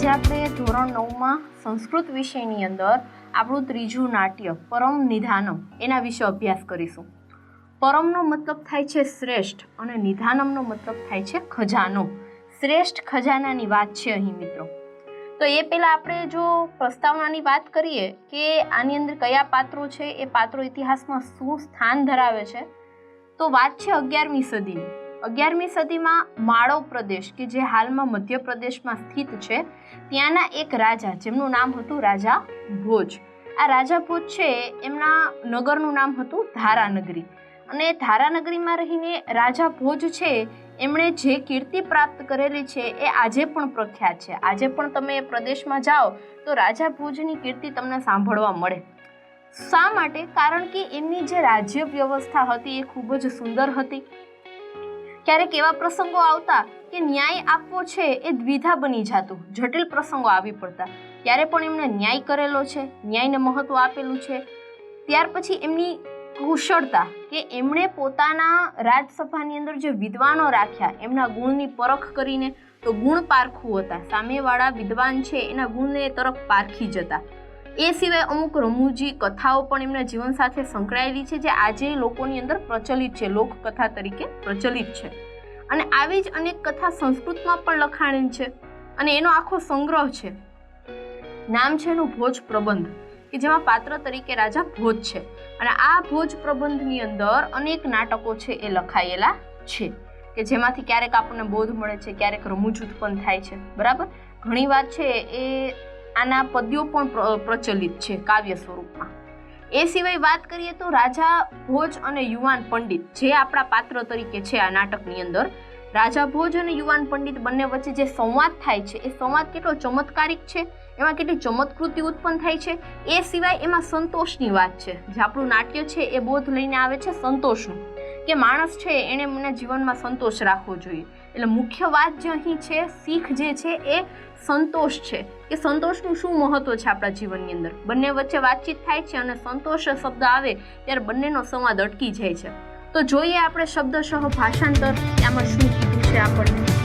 આજે આપણે ધોરણ 9માં સંસ્કૃત વિષયની અંદર આપણું ત્રીજું નાટ્ય પરમ નિધાનમ એના વિશે અભ્યાસ કરીશું. પરમનો મતલબ થાય છે શ્રેષ્ઠ અને નિધાનમનો મતલબ થાય છે ખજાનો. શ્રેષ્ઠ ખજાનાની વાત છે અહીં મિત્રો. તો એ પહેલાં આપણે જો પ્રસ્તાવનાની વાત કરીએ કે આની અંદર કયા પાત્રો છે, એ પાત્રો ઇતિહાસમાં શું સ્થાન ધરાવે છે, તો વાત છે 11મી સદીની. 11મી સદીમાં માળવ પ્રદેશ કે જે હાલમાં મધ્યપ્રદેશમાં સ્થિત છે, ત્યાંના એક રાજા જેમનું નામ હતું રાજા ભોજ. આ રાજા ભોજ છે એમના નગરનું નામ હતું ધારાનગરી. અને ધારાનગરીમાં રહીને રાજા ભોજ છે એમણે જે કીર્તિ પ્રાપ્ત કરેલી છે એ આજે પણ પ્રખ્યાત છે. આજે પણ તમે એ પ્રદેશમાં જાઓ તો રાજા ભોજની કીર્તિ તમને સાંભળવા મળે. શા માટે? કારણ કે એમની જે રાજ્ય વ્યવસ્થા હતી એ ખૂબ જ સુંદર હતી. ક્યારેક એવા પ્રસંગો આવતા કે ન્યાય આપવો છે એ દ્વિધા બની જતું, જટિલ પ્રસંગો આવી પડતા, ત્યારે પણ એમણે ન્યાય કરેલો છે, ન્યાયને મહત્વ આપેલું છે. ત્યાર પછી એમની કુશળતા કે એમણે પોતાના રાજસભાની અંદર જે વિદ્વાનો રાખ્યા એમના ગુણની પરખ કરીને, તો ગુણ પારખું હતા, સામેવાળા વિદ્વાન છે એના ગુણને તરફ પારખી જતા. એ સિવાય અમુક રમૂજી કથાઓ પણ એમના જીવન સાથે સંકળાયેલી છે જે આજે લોકોની અંદર પ્રચલિત છે, લોકકથા તરીકે પ્રચલિત છે. અને આવી જ અનેક કથા સંસ્કૃતમાં પણ લખાણી છે અને એનો આખો સંગ્રહ છે. નામ છે એનું ભોજ પ્રબંધ, કે જેમાં પાત્ર તરીકે રાજા ભોજ છે. અને આ ભોજ પ્રબંધની અંદર અનેક નાટકો છે એ લખાયેલા છે કે જેમાંથી ક્યારેક આપણને બોધ મળે છે, ક્યારેક રમૂજ ઉત્પન્ન થાય છે. બરાબર, ઘણી વાર છે એ આના પદ્યો પણ પ્રચલિત છે કાવ્ય સ્વરૂપમાં. એ સિવાય વાત કરીએ તો રાજા ભોજ અને યુવાન પંડિત જે આપણા પાત્ર તરીકે છે આ નાટકની અંદર, રાજા ભોજ અને યુવાન પંડિત બંને વચ્ચે જે સંવાદ થાય છે એ સંવાદ કેટલો ચમત્કારિક છે, એમાં કેટલી ચમત્કૃતિ ઉત્પન્ન થાય છે. એ સિવાય એમાં સંતોષની વાત છે. જે આપણું નાટ્ય છે એ બોધ લઈને આવે છે સંતોષનું, કે માણસ છે એણે મને જીવનમાં સંતોષ રાખવો જોઈએ. એટલે મુખ્ય વાત જે અહીં છે, શીખ જે છે એ સંતોષ છે, કે સંતોષનું શું મહત્વ છે આપણા જીવનની અંદર. બંને વચ્ચે વાતચીત થાય છે અને સંતોષ શબ્દ આવે ત્યારે બંનેનો સંવાદ અટકી જાય છે. તો જોઈએ આપણે શબ્દશઃ ભાષાંતર આમાં શું કીધું છે આપણને.